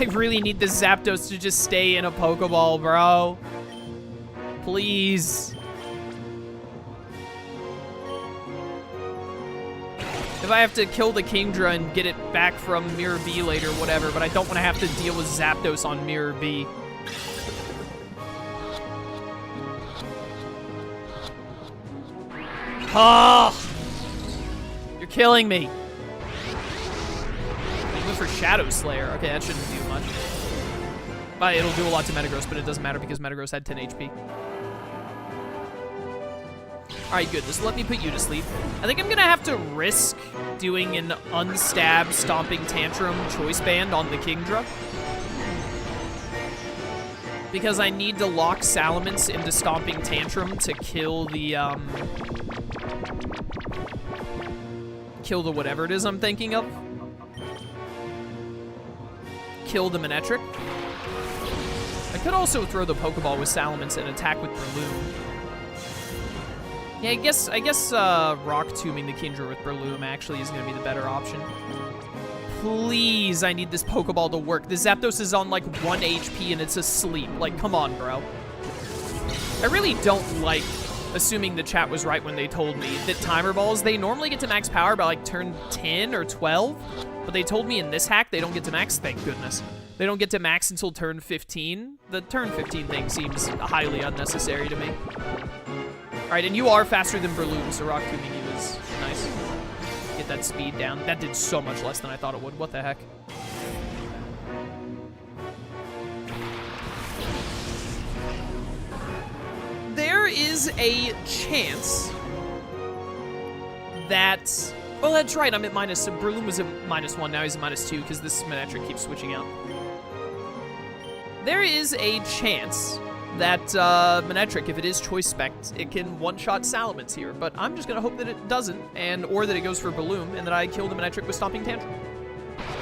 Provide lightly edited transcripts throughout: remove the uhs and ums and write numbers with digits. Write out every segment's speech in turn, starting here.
I really need this Zapdos to just stay in a Pokeball, bro. Please. If I have to kill the Kingdra and get it back from Mirror B later, whatever, but I don't want to have to deal with Zapdos on Mirror B. Oh! You're killing me. I went for Shadow Slayer. Okay, that shouldn't do much. But it'll do a lot to Metagross, but it doesn't matter because Metagross had 10 HP. Alright, good. This will let me put you to sleep. I think I'm gonna have to risk doing an unstab Stomping Tantrum Choice Band on the Kingdra. Because I need to lock Salamence into Stomping Tantrum to kill the, kill the whatever it is I'm thinking of. Kill the Manectric. I could also throw the Pokeball with Salamence and attack with Breloom. Yeah, I guess Rock Tombing the Kingdra with Breloom actually is going to be the better option. Please, I need this Pokeball to work. The Zapdos is on, like, 1 HP and it's asleep. Like, come on, bro. I really don't like, assuming the chat was right when they told me, that Timer Balls, they normally get to max power by, like, turn 10 or 12. But they told me in this hack they don't get to max, thank goodness. They don't get to max until turn 15. The turn 15 thing seems highly unnecessary to me. Alright, and you are faster than Breloom, so Rock Tombing you is nice. Get that speed down. That did so much less than I thought it would. What the heck? There is a chance that... Well, that's right, I'm at minus... Breloom was at -1, now he's at -2, because this Manectric keeps switching out. There is a chance that Manectric, if it is Choice Spec, it can one-shot Salamence here, but I'm just going to hope that it doesn't, or that it goes for Breloom, and that I kill the Manectric with Stomping Tantrum.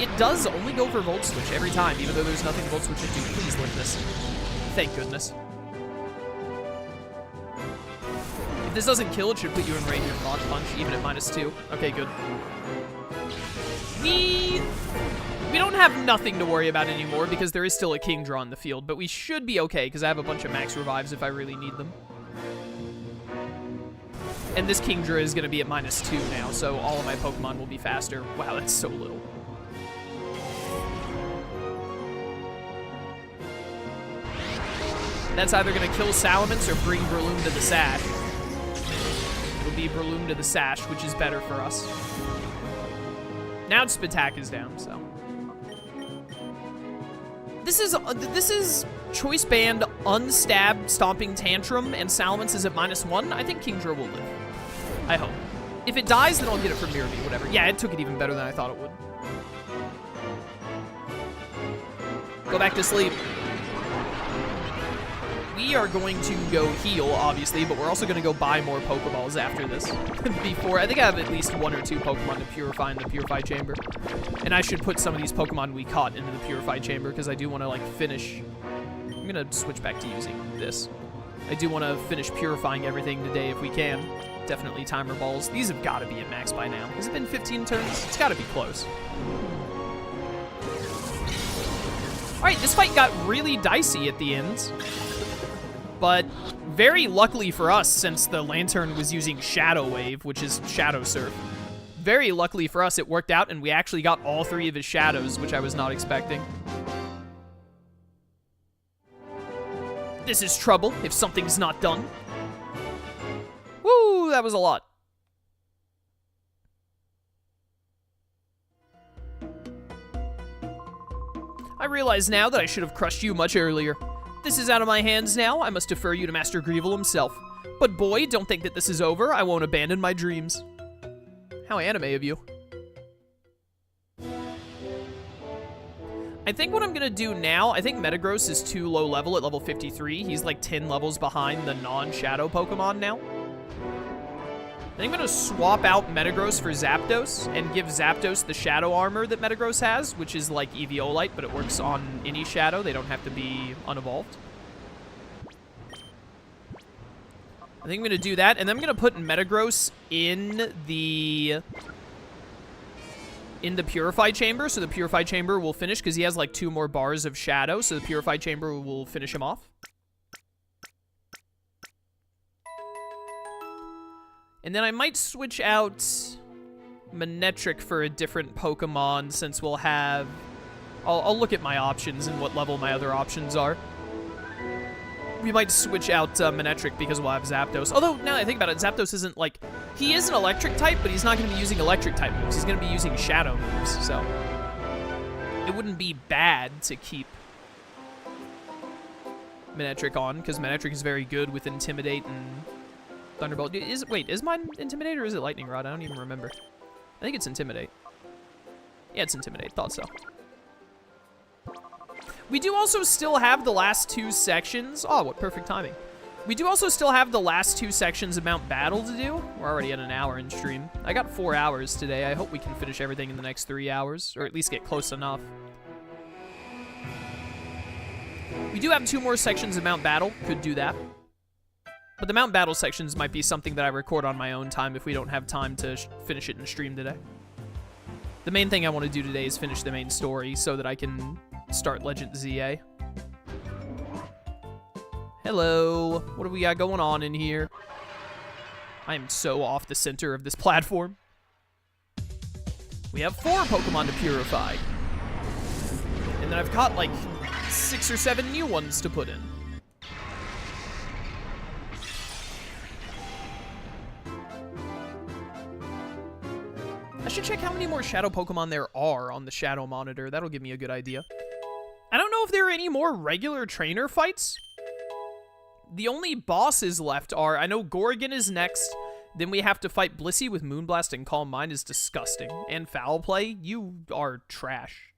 It does only go for Volt Switch every time, even though there's nothing Volt Switch to do. Please lift this. Thank goodness. If this doesn't kill, it should put you in range of Rock Punch, even at -2. Okay, good. We don't have nothing to worry about anymore because there is still a Kingdra on the field, but we should be okay because I have a bunch of max revives if I really need them. And this Kingdra is going to be at -2 now, so all of my Pokemon will be faster. Wow, that's so little. That's either going to kill Salamence or bring Breloom to the Sash. It'll be Breloom to the Sash, which is better for us. Now its Spatak is down, so... This is Choice Band, Unstab, Stomping Tantrum, and Salamence is at -1. I think Kingdra will live. I hope. If it dies, then I'll get it from Mirror B, whatever. Yeah, it took it even better than I thought it would. Go back to sleep. We are going to go heal, obviously, but we're also going to go buy more Pokeballs after this. Before, I think I have at least 1 or 2 Pokemon to purify in the Purify Chamber. And I should put some of these Pokemon we caught into the Purify Chamber, because I do want to, like, finish... I'm going to switch back to using this. I do want to finish purifying everything today if we can. Definitely Timer Balls. These have got to be at max by now. Has it been 15 turns? It's got to be close. Alright, this fight got really dicey at the end. But very luckily for us, since the Lantern was using Shadow Wave, which is Shadow Surf, very luckily for us, it worked out, and we actually got all 3 of his Shadows, which I was not expecting. This is trouble if something's not done. Woo, that was a lot. I realize now that I should have crushed you much earlier. This is out of my hands now. I must defer you to Master Greevil himself. But boy, don't think that this is over. I won't abandon my dreams. How anime of you. I think what I'm going to do now, I think Metagross is too low level at level 53. He's like 10 levels behind the non-Shadow Pokemon now. I think I'm going to swap out Metagross for Zapdos and give Zapdos the Shadow Armor that Metagross has, which is like Eviolite, but it works on any Shadow. They don't have to be unevolved. I think I'm going to do that, and then I'm going to put Metagross in the in the Purify Chamber, so the Purify Chamber will finish, because he has like 2 more bars of Shadow, so the Purify Chamber will finish him off. And then I might switch out Manectric for a different Pokemon, since we'll have... I'll look at my options and what level my other options are. We might switch out Manectric because we'll have Zapdos. Although, now that I think about it, Zapdos isn't, like... He is an electric type, but he's not going to be using electric type moves. He's going to be using shadow moves, so... It wouldn't be bad to keep Manectric on, because Manectric is very good with Intimidate and Thunderbolt. Wait, is mine Intimidate or is it Lightning Rod? I don't even remember. I think it's Intimidate. Yeah, it's Intimidate. Thought so. We do also still have the last 2 sections. Oh, what perfect timing. We do also still have the last 2 sections of Mount Battle to do. We're already at an hour in stream. I got 4 hours today. I hope we can finish everything in the next 3 hours, or at least get close enough. We do have 2 more sections of Mount Battle. Could do that. But the Mount Battle sections might be something that I record on my own time if we don't have time to finish it in stream today. The main thing I want to do today is finish the main story so that I can start Legend ZA. Hello. What do we got going on in here? I am so off the center of this platform. We have 4 Pokemon to purify. And then I've caught like 6 or 7 new ones to put in. I should check how many more Shadow Pokemon there are on the Shadow Monitor. That'll give me a good idea. I don't know if there are any more regular trainer fights. The only bosses left are, I know Gorgon is next, then we have to fight Blissey with Moonblast and Calm Mind is disgusting. And Foul Play, you are trash.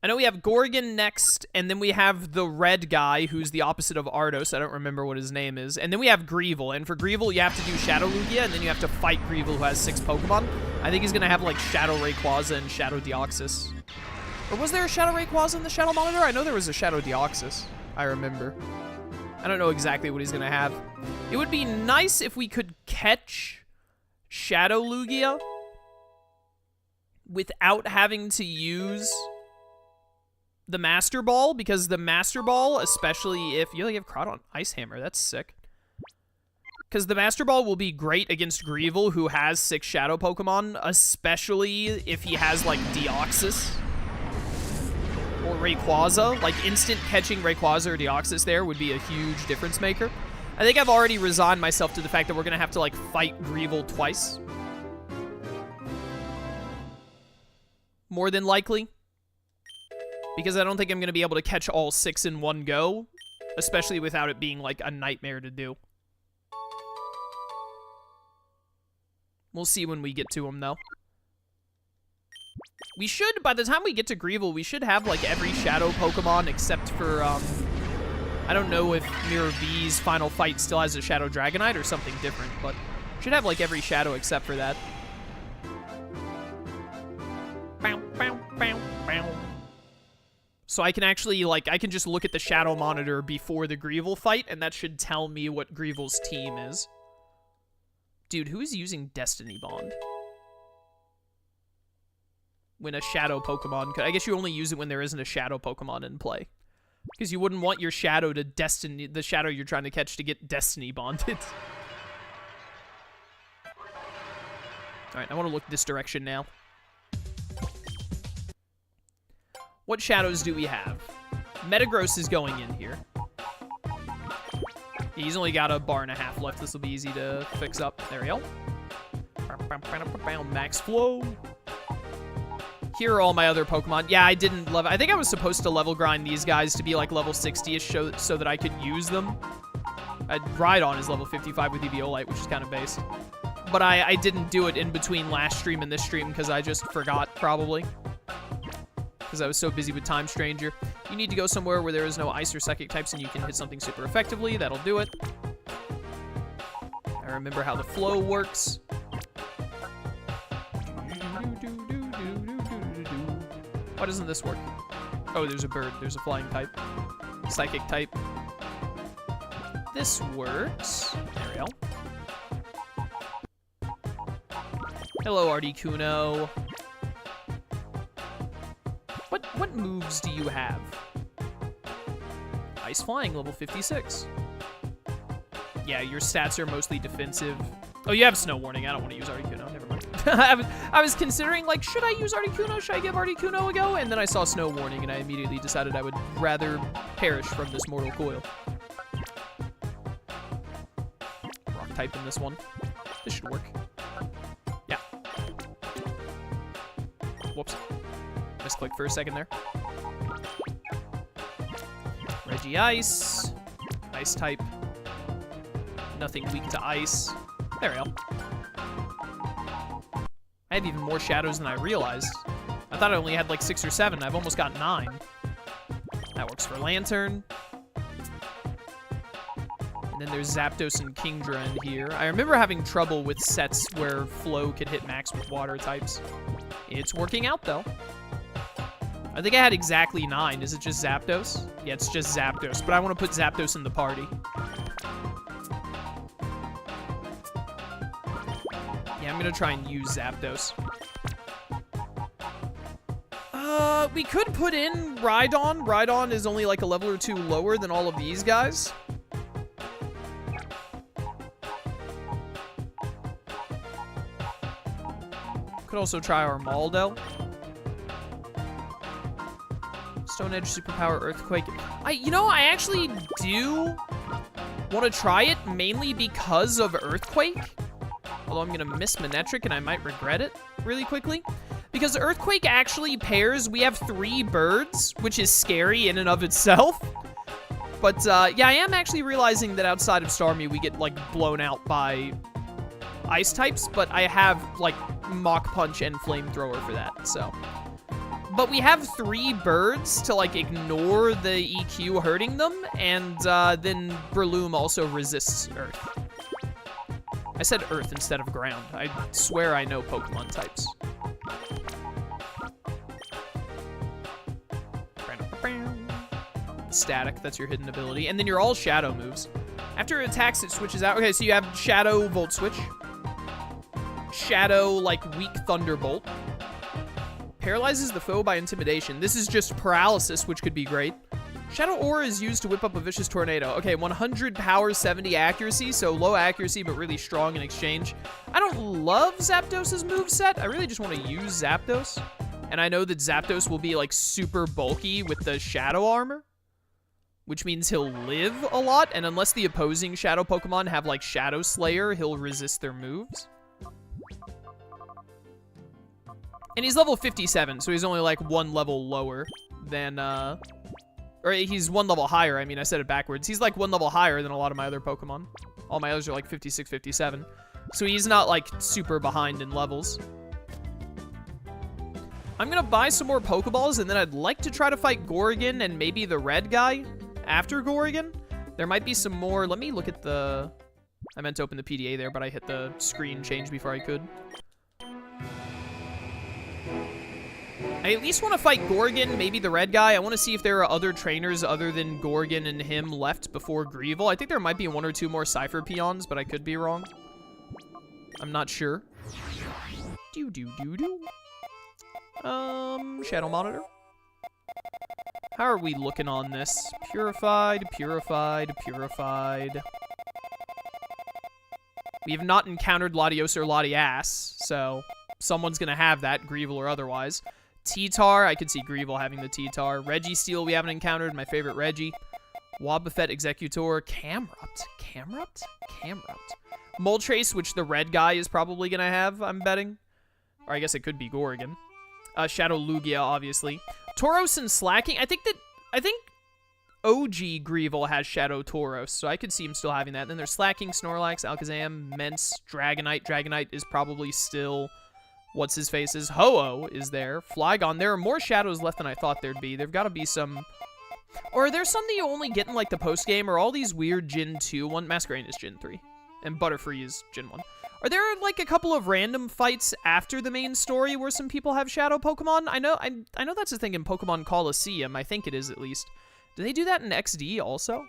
I know we have Gorgon next, and then we have the red guy, who's the opposite of Ardos. I don't remember what his name is. And then we have Greevil, and for Greevil, you have to do Shadow Lugia, and then you have to fight Greevil, who has 6 Pokemon. I think he's going to have, like, Shadow Rayquaza and Shadow Deoxys. Or was there a Shadow Rayquaza in the Shadow Monitor? I know there was a Shadow Deoxys. I remember. I don't know exactly what he's going to have. It would be nice if we could catch Shadow Lugia without having to use the Master Ball, because the Master Ball, especially if you have Crawdon Ice Hammer, that's sick. Because the Master Ball will be great against Greevil, who has 6 Shadow Pokemon, especially if he has, like, Deoxys or Rayquaza. Like, instant catching Rayquaza or Deoxys there would be a huge difference maker. I think I've already resigned myself to the fact that we're going to have to, like, fight Greevil twice. More than likely. Because I don't think I'm going to be able to catch all 6 in one go, especially without it being, like, a nightmare to do. We'll see when we get to him, though. We should, by the time we get to Greevil, we should have, like, every Shadow Pokemon except for, I don't know if Mirror B's final fight still has a Shadow Dragonite or something different, but should have, like, every Shadow except for that. Bow, bow, bow, bow. So I can actually, like, I can just look at the Shadow Monitor before the Greevil fight, and that should tell me what Greevil's team is. Dude, who is using Destiny Bond? When a Shadow Pokemon... I guess you only use it when there isn't a Shadow Pokemon in play. Because you wouldn't want your Shadow to Destiny... the Shadow you're trying to catch to get Destiny Bonded. Alright, I want to look this direction now. What Shadows do we have? Metagross is going in here. He's only got a bar and a half left. This will be easy to fix up. There we go. Max Flow. Here are all my other Pokemon. Yeah, I didn't level... I think I was supposed to level grind these guys to be like level 60-ish so that I could use them. Rhydon is level 55 with Eviolite, which is kind of based. But I didn't do it in between last stream and this stream because I just forgot, probably. Because I was so busy with Time Stranger. You need to go somewhere where there is no ice or psychic types and you can hit something super effectively. That'll do it. I remember how the flow works. Why doesn't this work? Oh, there's a bird. There's a flying type. Psychic type. This works. There we go. Hello, Articuno. What moves do you have? Ice Flying, level 56. Yeah, your stats are mostly defensive. Oh, you have Snow Warning. I don't want to use Articuno. Never mind. I was considering, like, should I use Articuno? Should I give Articuno a go? And then I saw Snow Warning, and I immediately decided I would rather perish from this mortal coil. Rock type in this one. This should work. Yeah. Whoops. Misclicked for a second there. Reggie Ice. Ice type. Nothing weak to ice. There we go. I have even more shadows than I realized. I thought I only had like 6 or 7. I've almost got 9. That works for Lantern. And then there's Zapdos and Kingdra in here. I remember having trouble with sets where Flow could hit max with water types. It's working out, though. I think I had exactly 9. Is it just Zapdos? Yeah, it's just Zapdos, but I want to put Zapdos in the party. Yeah, I'm going to try and use Zapdos. We could put in Rhydon. Rhydon is only like a level or 2 lower than all of these guys. Could also try Armaldo. Stone Edge, Superpower, Earthquake. I actually do want to try it, mainly because of Earthquake. Although I'm going to miss Manectric, and I might regret it really quickly. Because Earthquake actually pairs, we have 3 birds, which is scary in and of itself. But, yeah, I am actually realizing that outside of Starmie, we get, like, blown out by ice types. But I have, like, Mach Punch and Flamethrower for that, so. But we have 3 birds to, like, ignore the EQ hurting them, and then Breloom also resists Earth. I said Earth instead of ground. I swear I know Pokemon types. Static, that's your hidden ability. And then your all Shadow moves. After it attacks, it switches out. Okay, so you have Shadow Volt Switch. Shadow, like, weak Thunderbolt. Paralyzes the foe by intimidation. This is just paralysis, which could be great. Shadow Aura is used to whip up a vicious tornado. Okay, 100 power, 70 accuracy, so low accuracy, but really strong in exchange. I don't love Zapdos' moveset. I really just want to use Zapdos. And I know that Zapdos will be, like, super bulky with the Shadow Armor, which means he'll live a lot, and unless the opposing Shadow Pokemon have, like, Shadow Slayer, he'll resist their moves. And he's level 57, so he's only, like, 1 level lower than, or he's 1 level higher. I mean, I said it backwards. He's, like, 1 level higher than a lot of my other Pokemon. All my others are, like, 56, 57. So he's not, like, super behind in levels. I'm gonna buy some more Pokeballs, and then I'd like to try to fight Gorgon and maybe the red guy after Gorgon. There might be some more. Let me look at the... I meant to open the PDA there, but I hit the screen change before I could. I at least want to fight Gorgon, maybe the red guy. I want to see if there are other trainers other than Gorgon and him left before Greevil. I think there might be 1 or 2 more Cypher Peons, but I could be wrong. I'm not sure. Shadow Monitor. How are we looking on this? Purified, purified, purified. We have not encountered Latios or Latias, so someone's gonna have that, Greevil or otherwise. T-Tar, I could see Greevil having the T-Tar. Registeel we haven't encountered, my favorite Reggie. Wobbuffet, Executor, Camerupt. Moltres, which the red guy is probably gonna have, I'm betting. Or I guess it could be Gorgon. Shadow Lugia, obviously. Tauros and Slacking, I think OG Greevil has Shadow Tauros, so I could see him still having that. Then there's Slacking, Snorlax, Alakazam, Mence, Dragonite. Dragonite is probably still... What's-his-face is? Ho-Oh is there. Flygon. There are more shadows left than I thought there'd be. There've got to be some... Or are there some that you only get in, like, the post-game? Or all these weird Gen 2 one? Masquerain is Gen 3. And Butterfree is Gen 1. Are there, like, a couple of random fights after the main story where some people have Shadow Pokemon? I know that's a thing in Pokemon Colosseum. I think it is, at least. Do they do that in XD also?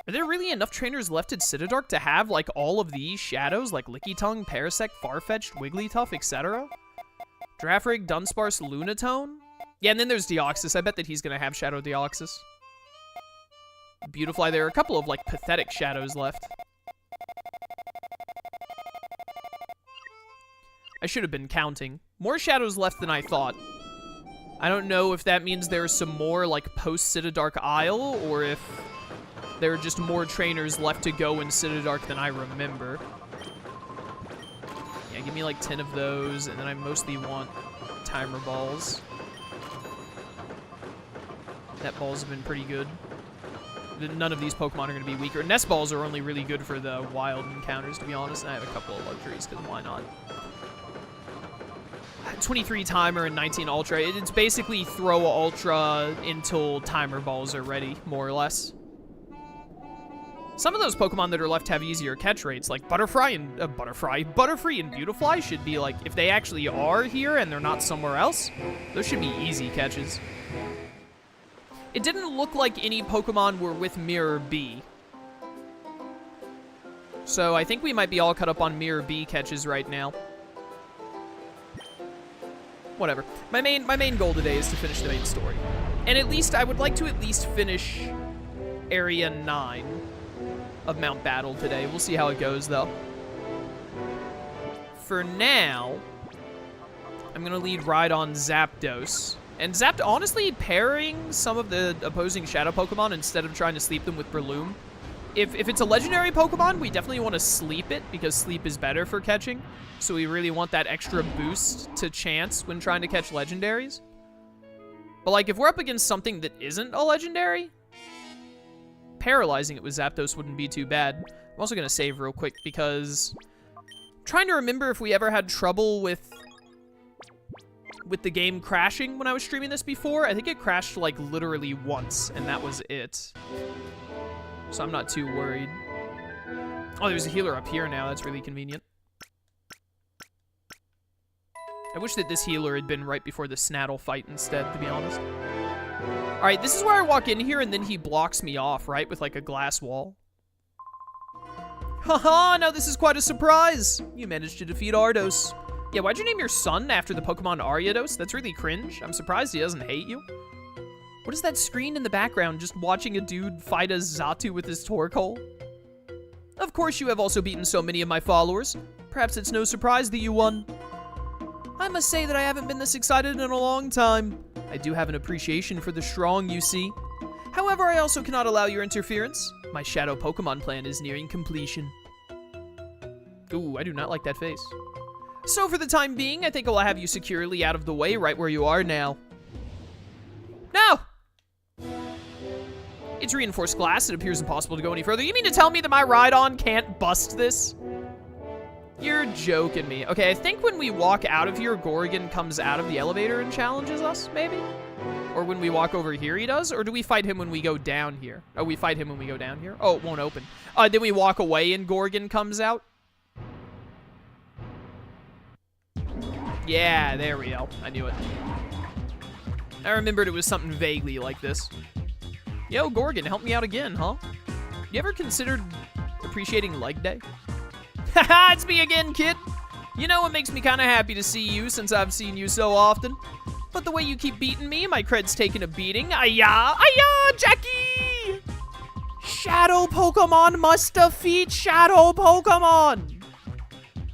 Are there really enough trainers left at Citadark to have, like, all of these shadows, like Licky Tongue, Parasect, Farfetch'd, Wigglytuff, etc.? Girafarig, Dunsparce, Lunatone? Yeah, and then there's Deoxys. I bet that he's gonna have Shadow Deoxys. Beautifly, there are a couple of, like, pathetic shadows left. I should have been counting. More shadows left than I thought. I don't know if that means there's some more, like, post-Citadark Isle, or if there are just more trainers left to go in Citadark than I remember. Yeah, give me, like, 10 of those, and then I mostly want timer balls. Net balls have been pretty good. None of these Pokemon are going to be weaker. Nest balls are only really good for the wild encounters, to be honest, and I have a couple of luxuries, because why not? 23 timer and 19 ultra. It's basically throw ultra until timer balls are ready, more or less. Some of those Pokemon that are left have easier catch rates, like Butterfree and Beautifly should be like, if they actually are here and they're not somewhere else, those should be easy catches. It didn't look like any Pokemon were with Mirror B. So I think we might be all caught up on Mirror B catches right now. Whatever. My main goal today is to finish the main story. And at least, I would like to at least finish Area 9 of Mount Battle today. We'll see how it goes, though. For now, I'm going to lead Rhydon Zapdos. And honestly, pairing some of the opposing Shadow Pokemon instead of trying to sleep them with Breloom. If it's a legendary Pokemon, we definitely want to sleep it, because sleep is better for catching. So we really want that extra boost to chance when trying to catch legendaries. But, like, if we're up against something that isn't a legendary, paralyzing it with Zapdos wouldn't be too bad. I'm also going to save real quick, because I'm trying to remember if we ever had trouble with the game crashing when I was streaming this before. I think it crashed, like, literally once, and that was it. So I'm not too worried. Oh, there's a healer up here now. That's really convenient. I wish that this healer had been right before the Snaddle fight instead, to be honest. All right, this is where I walk in here, and then he blocks me off, right, with, like, a glass wall. Haha, now this is quite a surprise. You managed to defeat Ardos. Yeah, why'd you name your son after the Pokemon Ariados? That's really cringe. I'm surprised he doesn't hate you. What is that screen in the background, just watching a dude fight a Xatu with his Torkoal? Of course you have also beaten so many of my followers. Perhaps it's no surprise that you won. I must say that I haven't been this excited in a long time. I do have an appreciation for the strong, you see. However, I also cannot allow your interference. My Shadow Pokemon plan is nearing completion. Ooh, I do not like that face. So for the time being, I think I'll have you securely out of the way right where you are now. No! It's reinforced glass. It appears impossible to go any further. You mean to tell me that my Rhydon can't bust this? You're joking me. Okay, I think when we walk out of here, Gorgon comes out of the elevator and challenges us, maybe? Or when we walk over here, he does? Or do we fight him when we go down here? Oh, we fight him when we go down here? Oh, it won't open. Then we walk away and Gorgon comes out? Yeah, there we go. I knew it. I remembered it was something vaguely like this. Yo, Gorgon, help me out again, huh? You ever considered appreciating leg day? Haha, it's me again, kid. You know, it makes me kind of happy to see you since I've seen you so often. But the way you keep beating me, my cred's taking a beating. Aya! Aya, Jackie! Shadow Pokemon must defeat Shadow Pokemon!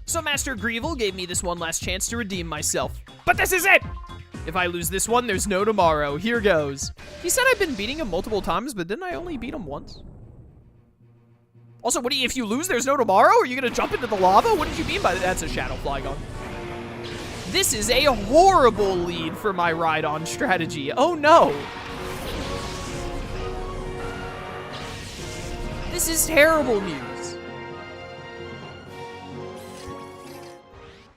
So Master Greevil gave me this one last chance to redeem myself. But this is it! If I lose this one, there's no tomorrow. Here goes. He said I've been beating him multiple times, but didn't I only beat him once? Also, what do you, if you lose, there's no tomorrow? Are you gonna jump into the lava? What did you mean by that? That's a Shadow Flygon. This is a horrible lead for my Rhydon strategy. Oh no. This is terrible news.